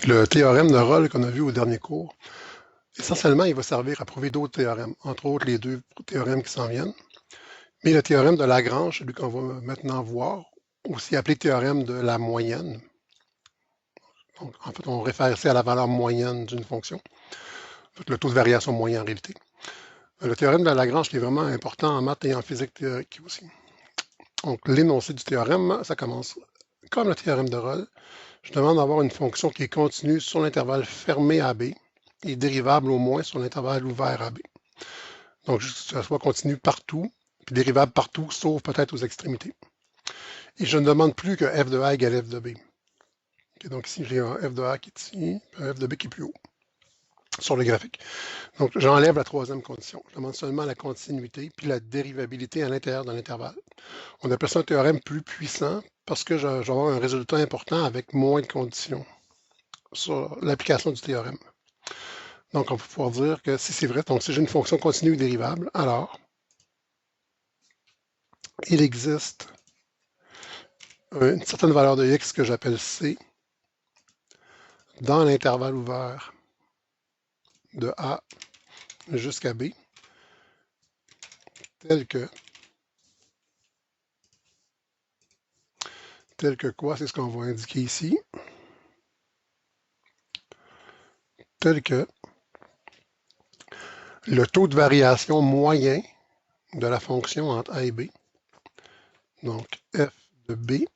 Le théorème de Rolle qu'on a vu au dernier cours, essentiellement, il va servir à prouver d'autres théorèmes, entre autres les deux théorèmes qui s'en viennent. Mais le théorème de Lagrange, celui qu'on va maintenant voir, aussi appelé théorème de la moyenne. Donc, en fait, on réfère ici à la valeur moyenne d'une fonction, le taux de variation moyen en réalité. Le théorème de Lagrange qui est vraiment important en maths et en physique théorique aussi. Donc, l'énoncé du théorème, ça commence comme le théorème de Rolle. Je demande d'avoir une fonction qui est continue sur l'intervalle fermé AB et dérivable au moins sur l'intervalle ouvert AB. Donc, que ça soit continu partout, puis dérivable partout, sauf peut-être aux extrémités. Et je ne demande plus que f de A égale f de B. Okay, donc ici, j'ai un f de A qui est ici, un f de B qui est plus haut sur le graphique. Donc, j'enlève la troisième condition. Je demande seulement la continuité puis la dérivabilité à l'intérieur de l'intervalle. On appelle ça un théorème plus puissant parce que je vais avoir un résultat important avec moins de conditions sur l'application du théorème. Donc, on va pouvoir dire que si c'est vrai, donc si j'ai une fonction continue et dérivable, alors il existe une certaine valeur de x que j'appelle C dans l'intervalle ouvert de A jusqu'à B, tel que quoi, c'est ce qu'on va indiquer ici, tel que le taux de variation moyen de la fonction entre A et B, donc f de B,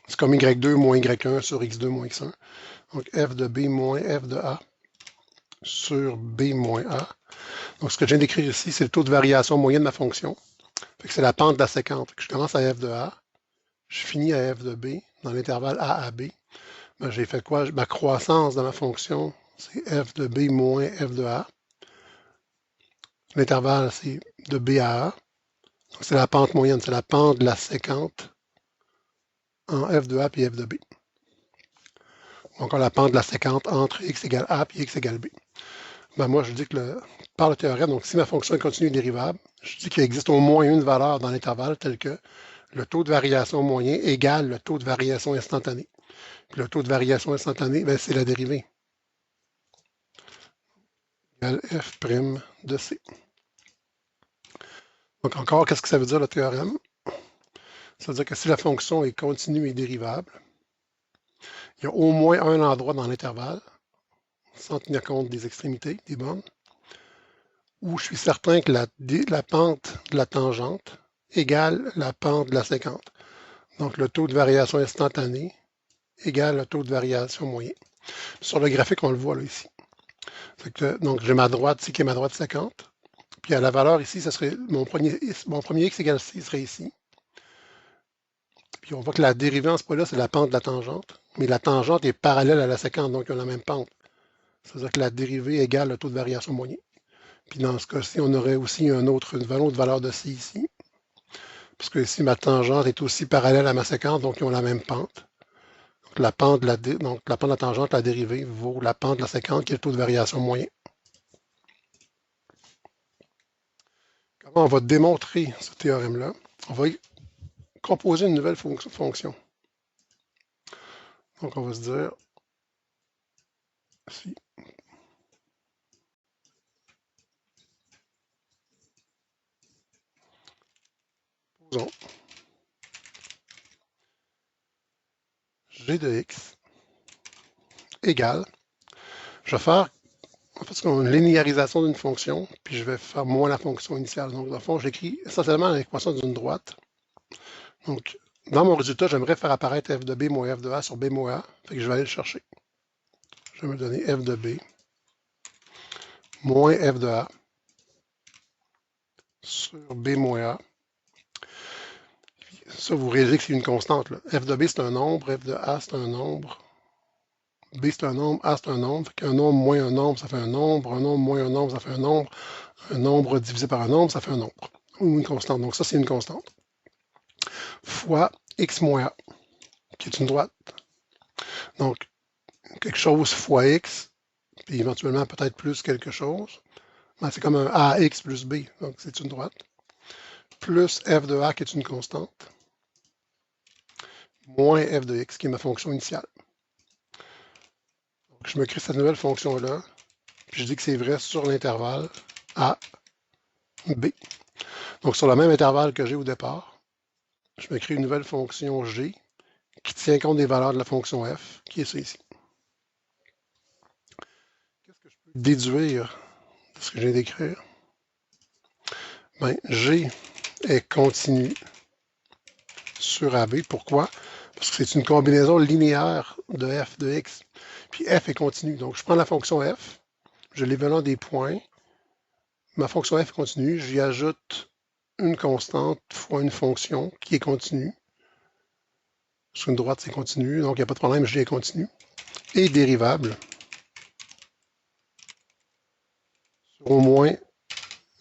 c'est comme y2 moins y1 sur x2 moins x1, donc f de B moins f de A sur B moins A. Donc ce que je viens d'écrire ici, c'est le taux de variation moyen de ma fonction. C'est la pente de la séquence. Je commence à f de A, je finis à f de B dans l'intervalle A à B. Ben, j'ai fait quoi? Ma croissance de ma fonction, c'est f de B moins f de A. L'intervalle, c'est de B à A. C'est la pente moyenne, c'est la pente de la séquente en f de A puis f de B. Encore la pente de la séquente entre x égale A puis x égale B. Ben moi, je dis que par le théorème, donc si ma fonction est continue et dérivable, je dis qu'il existe au moins une valeur dans l'intervalle telle que le taux de variation moyen égale le taux de variation instantanée. Puis le taux de variation instantanée, ben, c'est la dérivée. Égale f' de C. Donc encore, qu'est-ce que ça veut dire le théorème? Ça veut dire que si la fonction est continue et dérivable, il y a au moins un endroit dans l'intervalle, sans tenir compte des extrémités, des bornes, où je suis certain que la pente de la tangente égale la pente de la séquente. Donc le taux de variation instantanée égale le taux de variation moyen. Sur le graphique, on le voit là ici. Donc j'ai ma droite ici qui est ma droite 50. Puis à la valeur ici, ça serait mon premier x égale c serait ici. Puis on voit que la dérivée en ce point-là, c'est la pente de la tangente. Mais la tangente est parallèle à la séquente, donc ils ont la même pente. C'est-à-dire que la dérivée égale le taux de variation moyen. Puis dans ce cas-ci, on aurait aussi une autre valeur de c ici. Puisque ici, ma tangente est aussi parallèle à ma séquence, donc ils ont la même pente. Donc la pente de la tangente, la dérivée, vaut la pente de la séquence qui est le taux de variation moyen. Comment on va démontrer ce théorème-là? On va composer une nouvelle fonction. Donc on va se dire, ici, posons g de x égale, je vais faire en fait une linéarisation d'une fonction, puis je vais faire moins la fonction initiale. Donc dans le fond, j'écris essentiellement l'équation d'une droite. Donc dans mon résultat, j'aimerais faire apparaître f de b moins f de a sur b moins a. Fait que je vais aller le chercher. Je vais me donner f de b moins f de a sur b moins a. Ça, vous réalisez que c'est une constante. Là. F de b, c'est un nombre, f de a, c'est un nombre. B, c'est un nombre, A, c'est un nombre. Fait qu'un nombre moins un nombre, ça fait un nombre. Un nombre moins un nombre, ça fait un nombre. Un nombre divisé par un nombre, ça fait un nombre. Ou une constante. Donc ça, c'est une constante. Fois x moins a, qui est une droite. Donc, quelque chose fois x, puis éventuellement peut-être plus quelque chose. Ben, c'est comme un ax plus b, donc c'est une droite. Plus f de a, qui est une constante. Moins f de x, qui est ma fonction initiale. Je me crée cette nouvelle fonction-là, puis je dis que c'est vrai sur l'intervalle A, B. Donc, sur le même intervalle que j'ai au départ, je me crée une nouvelle fonction G qui tient compte des valeurs de la fonction F, qui est ça ici. Qu'est-ce que je peux déduire de ce que je viens d'écrire? Bien, G est continu sur AB. Pourquoi? Parce que c'est une combinaison linéaire de F de X. Puis F est continu. Donc, je prends la fonction F, je l'évalue des points. Ma fonction F est continue, j'y ajoute une constante fois une fonction qui est continue. Sur une droite, c'est continu, donc il n'y a pas de problème, G est continu. Et dérivable sur au moins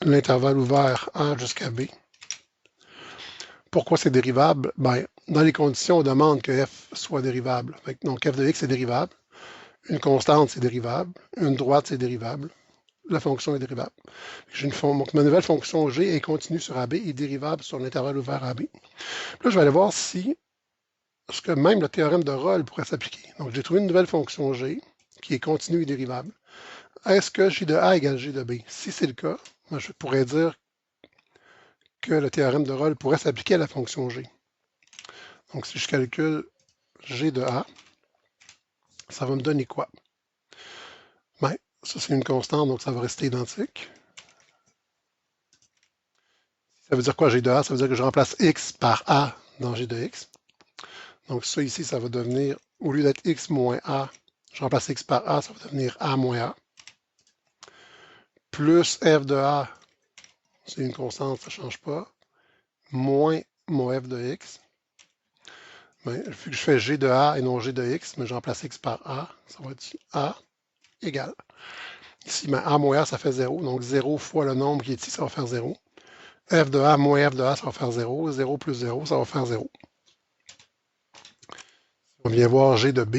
l'intervalle ouvert A jusqu'à B. Pourquoi c'est dérivable? Ben, dans les conditions, on demande que F soit dérivable. Donc F de X est dérivable. Une constante, c'est dérivable. Une droite, c'est dérivable. La fonction est dérivable. Donc, ma nouvelle fonction G est continue sur AB et dérivable sur l'intervalle ouvert AB. Là, je vais aller voir si ce que même le théorème de Rolle pourrait s'appliquer. Donc, j'ai trouvé une nouvelle fonction G qui est continue et dérivable. Est-ce que J de A égale J de B? Si c'est le cas, moi, je pourrais dire que le théorème de Rolle pourrait s'appliquer à la fonction G. Donc, si je calcule G de A, ça va me donner quoi? Bien, ça, c'est une constante, donc ça va rester identique. Ça veut dire quoi, G de A? Ça veut dire que je remplace X par A dans G de X. Donc, ça ici, ça va devenir, au lieu d'être X moins A, je remplace X par A, ça va devenir A moins A. Plus F de A, c'est une constante, ça ne change pas, moins mon F de X. Bien, vu que je fais G de A et non G de X, mais je remplace X par A, ça va être A égale. Ici, ben, A moins A, ça fait 0, donc 0 fois le nombre qui est ici, ça va faire 0. F de A moins F de A, ça va faire 0. 0 plus 0, ça va faire 0. On vient voir G de B.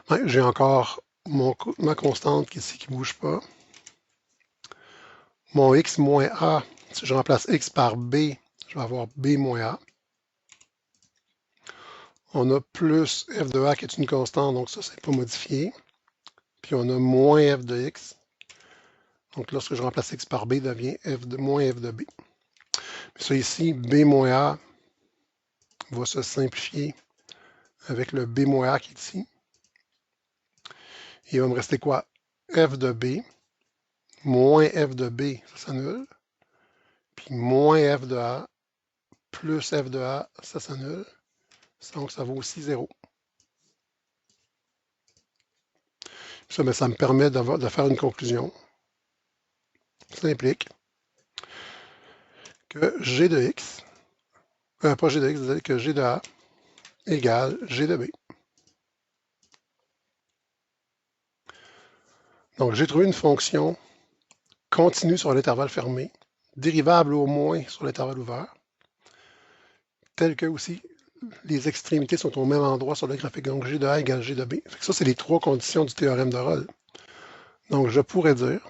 Ben, j'ai encore ma constante qui est ici qui ne bouge pas. Mon X moins A, si je remplace X par B, je vais avoir B moins A. On a plus F de A qui est une constante, donc ça, c'est pas modifié. Puis on a moins F de X. Donc lorsque je remplace X par B, devient F de moins F de B. Puis ça ici, B moins A va se simplifier avec le B moins A qui est ici. Et il va me rester quoi? F de B moins F de B, ça s'annule. Puis moins F de A plus F de A, ça s'annule. Donc ça vaut aussi 0. Ça, mais ça me permet de faire une conclusion. Ça implique que G de X, pas G de X, que G de A égale G de B. Donc, j'ai trouvé une fonction continue sur l'intervalle fermé, dérivable au moins sur l'intervalle ouvert, telle que aussi les extrémités sont au même endroit sur le graphique. Donc, G de A égale G de B. Ça, c'est les trois conditions du théorème de Rolle. Donc, je pourrais dire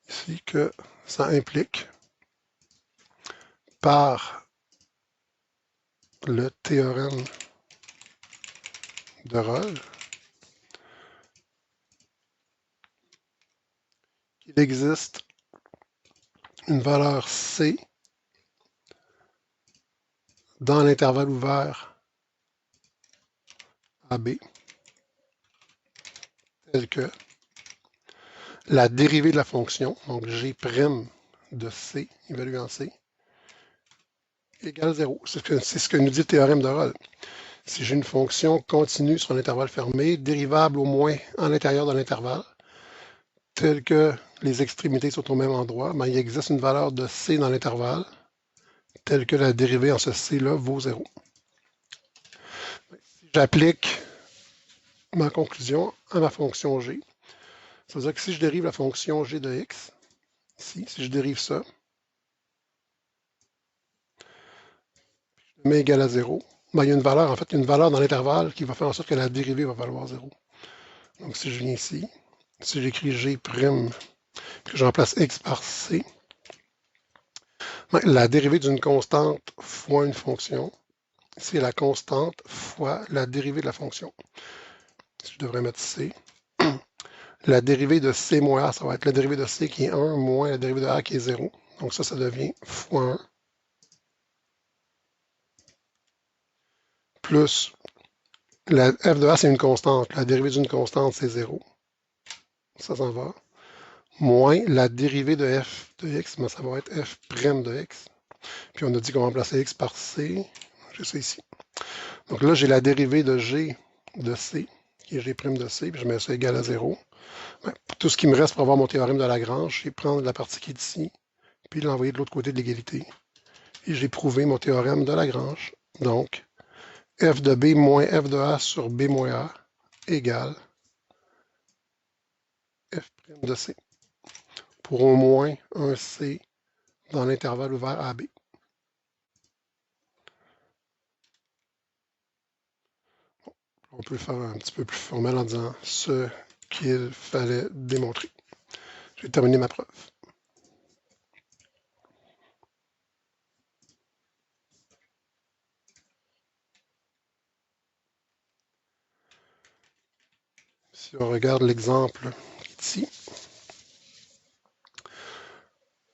ici que ça implique par le théorème de Rolle qu'il existe une valeur C dans l'intervalle ouvert AB, telle que la dérivée de la fonction, donc G' de C, évalué en C, égale 0. C'est ce que nous dit le théorème de Rolle. Si j'ai une fonction continue sur un intervalle fermé, dérivable au moins à l'intérieur de l'intervalle, telle que les extrémités sont au même endroit, ben, il existe une valeur de C dans l'intervalle, telle que la dérivée en ce C-là vaut 0. Si j'applique ma conclusion à ma fonction G, ça veut dire que si je dérive la fonction G de X, ici, si je dérive ça, je mets égal à 0, ben, il y a une valeur, en fait, une valeur dans l'intervalle qui va faire en sorte que la dérivée va valoir 0. Donc si je viens ici, Si j'écris G', que je remplace X par C, la dérivée d'une constante fois une fonction, c'est la constante fois la dérivée de la fonction. Je devrais mettre C. La dérivée de C moins A, ça va être la dérivée de C qui est 1 moins la dérivée de A qui est 0. Donc ça devient fois 1 plus la f de A, c'est une constante. La dérivée d'une constante, c'est 0. Ça s'en va. Moins la dérivée de f de x, mais ça va être f' de x. Puis on a dit qu'on remplaçait x par c. J'ai ça ici. Donc là, j'ai la dérivée de g de c, qui est g' de c, puis je mets ça égal à 0. Tout ce qui me reste pour avoir mon théorème de Lagrange, c'est prendre la partie qui est ici, puis l'envoyer de l'autre côté de l'égalité. Et j'ai prouvé mon théorème de Lagrange. Donc, f de b moins f de a sur b moins a égale f' de c pour au moins un c dans l'intervalle ouvert AB. On peut le faire un petit peu plus formel en disant ce qu'il fallait démontrer. J'ai terminé ma preuve. Si on regarde l'exemple ici,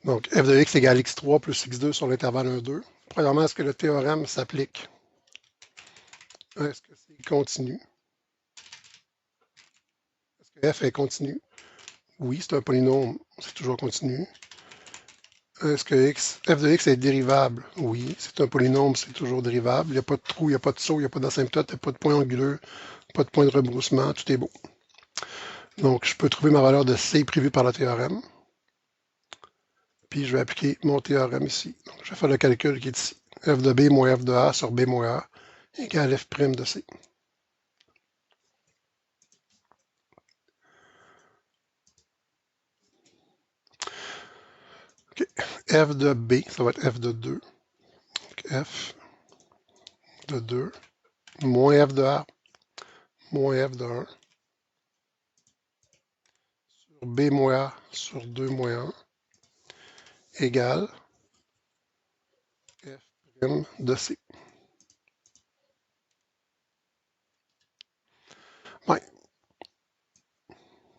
donc f de x égale x3 plus x2 sur l'intervalle 1, 2. Premièrement, est-ce que le théorème s'applique? Est-ce que c'est continu? Est-ce que f est continu? Oui, c'est un polynôme, c'est toujours continu. Est-ce que f de x est dérivable? Oui, c'est un polynôme, c'est toujours dérivable. Il n'y a pas de trou, il n'y a pas de saut, il n'y a pas d'asymptote, il n'y a pas de point anguleux, pas de point de rebroussement, tout est beau. Donc, je peux trouver ma valeur de C prévue par le théorème. Puis, je vais appliquer mon théorème ici. Donc, je vais faire le calcul qui est ici. F de B moins F de A sur B moins A égale F' de C. Okay. F de B, ça va être F de 2. Donc, F de 2 moins F de A moins F de 1 sur B moins A sur 2 moins 1 égale F' de C. Ouais.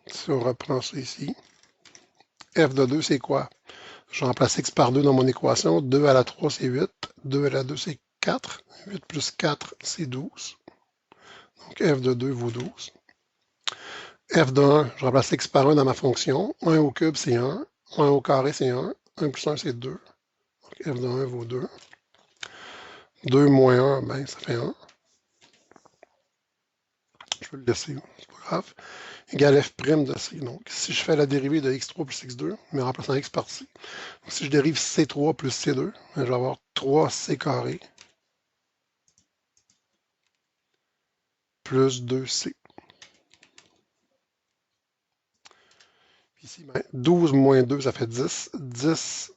Si on reprend ça ici, F de 2, c'est quoi? Je remplace x par 2 dans mon équation. 2 à la 3, c'est 8. 2 à la 2, c'est 4. 8 plus 4, c'est 12. Donc, f de 2 vaut 12. F de 1, je remplace x par 1 dans ma fonction. 1 au cube, c'est 1. 1 au carré, c'est 1. 1 plus 1, c'est 2. Donc, f de 1 vaut 2. 2 moins 1, ben, ça fait 1. Je peux le laisser, c'est pas grave. Égale f' de c. Donc, si je fais la dérivée de x3 plus x2, mais en remplaçant x par c. Donc, si je dérive c3 plus c2, je vais avoir 3c carré plus 2c. Ici, ben, 12 moins 2, ça fait 10. 10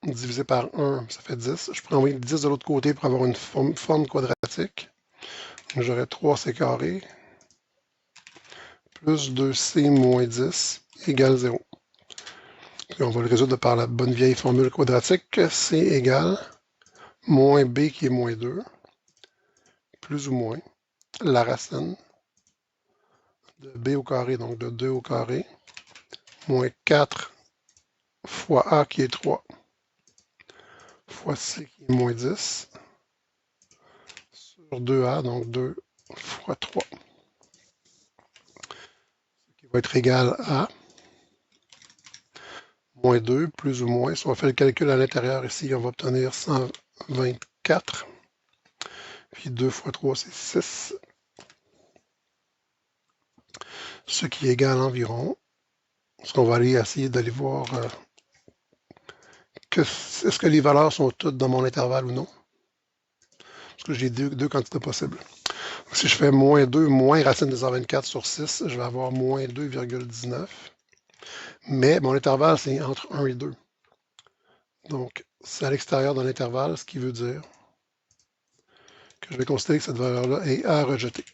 divisé par 1, ça fait 10. Je pourrais envoyer 10 de l'autre côté pour avoir une forme quadratique. J'aurais 3c carré plus 2c moins 10 égale 0. Puis on va le résoudre par la bonne vieille formule quadratique. C égale moins b qui est moins 2, plus ou moins la racine de b au carré, donc de 2 au carré, moins 4 fois a qui est 3, fois c qui est moins 10, sur 2a, donc 2 fois 3, ce qui va être égal à moins 2, plus ou moins. Si on fait le calcul à l'intérieur ici, on va obtenir 124. Puis 2 fois 3, c'est 6. Ce qui est égal environ. Est-ce qu'on va aller essayer d'aller voir est-ce que les valeurs sont toutes dans mon intervalle ou non? Parce que j'ai deux quantités possibles. Donc, si je fais moins 2 moins racine de 124 sur 6, je vais avoir moins 2,19. Mais mon intervalle, c'est entre 1 et 2. Donc, c'est à l'extérieur de l'intervalle, ce qui veut dire que je vais considérer que cette valeur-là est à rejeter.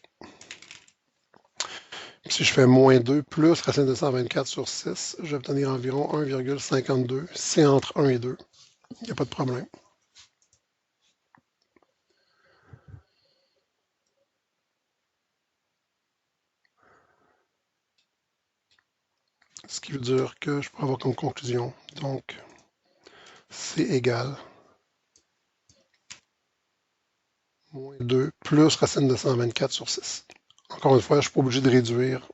Si je fais moins 2 plus racine de 124 sur 6, je vais obtenir environ 1,52. C'est entre 1 et 2. Il n'y a pas de problème. Ce qui veut dire que je peux avoir comme conclusion, donc, c'est égal moins 2 plus racine de 124 sur 6. Encore une fois, je ne suis pas obligé de réduire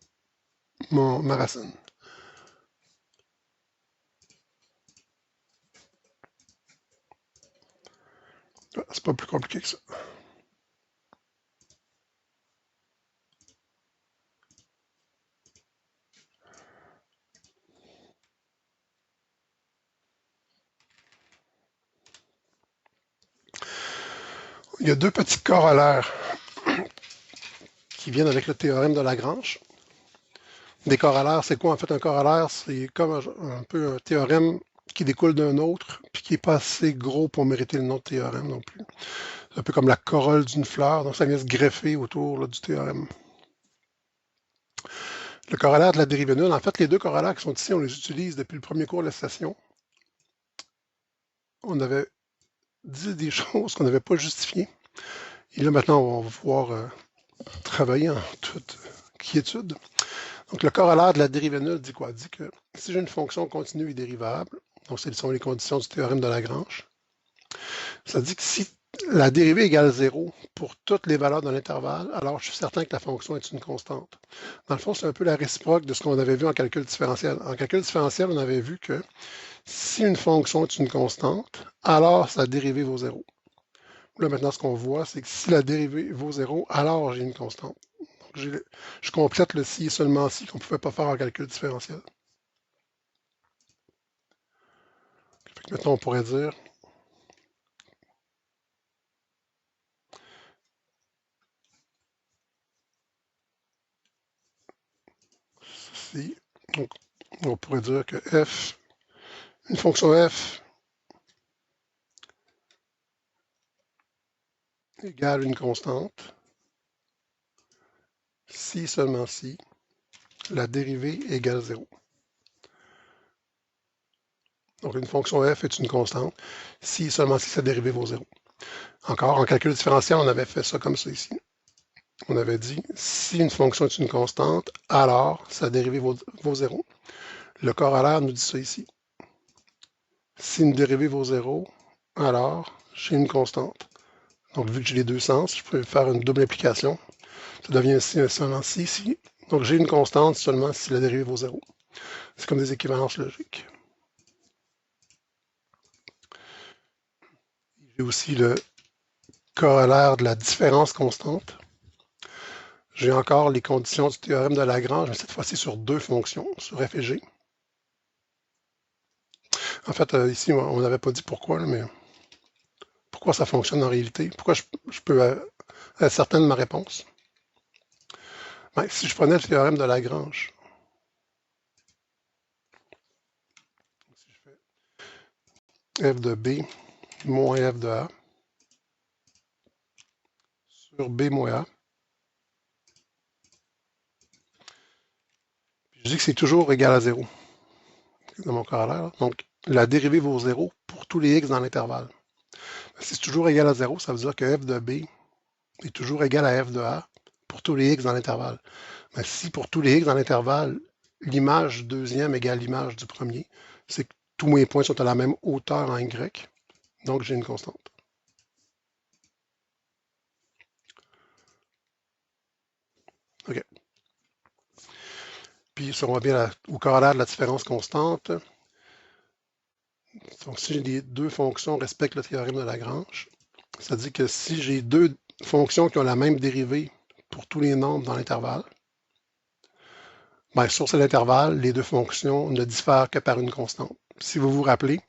ma racine. C'est pas plus compliqué que ça. Il y a deux petits corollaires qui viennent avec le théorème de Lagrange. Des corollaires, c'est quoi en fait un corollaire? C'est comme un peu un théorème qui découle d'un autre, puis qui n'est pas assez gros pour mériter le nom de théorème non plus. C'est un peu comme la corolle d'une fleur, donc ça vient se greffer autour là, du théorème. Le corollaire de la dérivée nulle, en fait, les deux corollaires qui sont ici, on les utilise depuis le premier cours de la session. On avait dit des choses qu'on n'avait pas justifiées. Et là, maintenant, on va pouvoir travailler en toute quiétude. Donc, le corollaire de la dérivée nulle dit quoi? Dit que si j'ai une fonction continue et dérivable, donc ce sont les conditions du théorème de Lagrange, ça dit que si la dérivée égale 0 pour toutes les valeurs de l'intervalle, alors je suis certain que la fonction est une constante. Dans le fond, c'est un peu la réciproque de ce qu'on avait vu en calcul différentiel. En calcul différentiel, on avait vu que si une fonction est une constante, alors sa dérivée vaut 0. Là, maintenant, ce qu'on voit, c'est que si la dérivée vaut 0, alors j'ai une constante. Donc, je complète le si et seulement si qu'on ne pouvait pas faire en calcul différentiel. Maintenant, on pourrait dire si, donc, on pourrait dire que f, une fonction f égale une constante, si seulement si la dérivée égale 0. Donc, une fonction f est une constante, si seulement si sa dérivée vaut 0. Encore, en calcul différentiel, on avait fait ça comme ça ici. On avait dit, si une fonction est une constante, alors sa dérivée vaut 0. Le corollaire nous dit ça ici. Si une dérivée vaut 0, alors j'ai une constante. Donc, vu que j'ai les deux sens, je peux faire une double implication. Ça devient ici un seulement si ici. Donc, j'ai une constante seulement si la dérivée vaut 0. C'est comme des équivalences logiques. J'ai aussi le corollaire de la différence constante. J'ai encore les conditions du théorème de Lagrange, mais cette fois-ci sur deux fonctions, sur f et g. En fait, ici, on n'avait pas dit pourquoi, mais pourquoi ça fonctionne en réalité? Pourquoi je peux être certain de ma réponse? Ben, si je prenais le théorème de Lagrange, si je fais f de b moins f de a sur b moins a, je dis que c'est toujours égal à 0 dans mon corollaire. Donc, la dérivée vaut 0 pour tous les x dans l'intervalle. Si c'est toujours égal à 0, ça veut dire que f de b est toujours égal à f de a pour tous les x dans l'intervalle. Mais si pour tous les x dans l'intervalle, l'image du deuxième égale l'image du premier, c'est que tous mes points sont à la même hauteur en y, donc j'ai une constante. OK. Puis, si on revient au corollaire de la différence constante, donc si les deux fonctions respectent le théorème de Lagrange, ça dit que si j'ai deux fonctions qui ont la même dérivée pour tous les nombres dans l'intervalle, ben, sur cet intervalle, les deux fonctions ne diffèrent que par une constante. Si vous vous rappelez,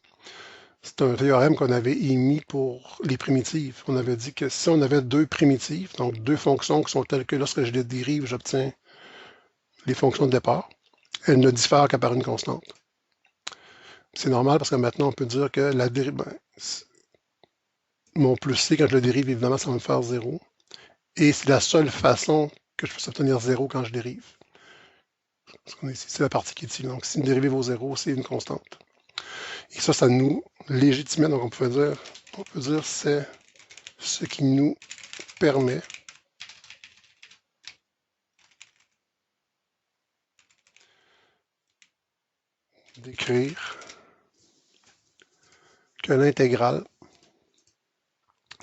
c'est un théorème qu'on avait émis pour les primitives. On avait dit que si on avait deux primitives, donc deux fonctions qui sont telles que lorsque je les dérive, j'obtiens les fonctions de départ, elles ne diffèrent que par une constante. C'est normal parce que maintenant, on peut dire que la dérive, mon plus c, quand je le dérive, évidemment, ça va me faire 0. Et c'est la seule façon que je puisse obtenir 0 quand je dérive. Ce qu'on a ici, c'est la partie qui est ici. Donc, si une dérivée vaut 0, c'est une constante. Et ça nous légitimait. Donc, on peut dire c'est ce qui nous permet d'écrire que l'intégrale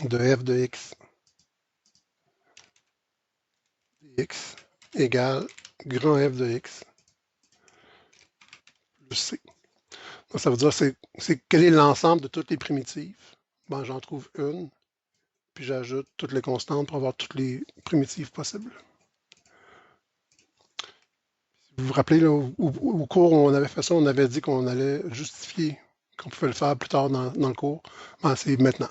de f de x dx égale grand F de x plus c. Donc, ça veut dire c'est quel est l'ensemble de toutes les primitives. Ben, j'en trouve une, puis j'ajoute toutes les constantes pour avoir toutes les primitives possibles. Vous vous rappelez, là, au cours où on avait fait ça, on avait dit qu'on allait justifier, qu'on pouvait le faire plus tard dans le cours. Ben, c'est maintenant.